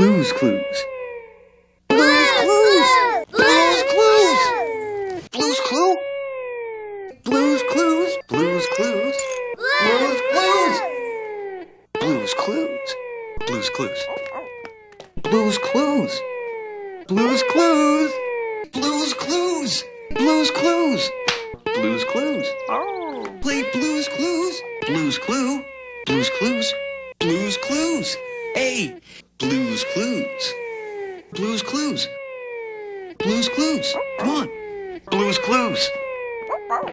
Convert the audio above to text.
Blues Clues. Blues Clues! Blues Clues! Blues Clue? Blues Clues. Blues Clues. Blues Clues! Blues Clues. Blues Clues. Blues Clues. Blues Clues. Blues Clues. Blues Clues. Blues Clues. Play Blues Clues. Blues Clue. Blues Clues. Blues Clues. Hey, Blues Clues. Blues Clues. Blues Clues. Come on. Blues Clues.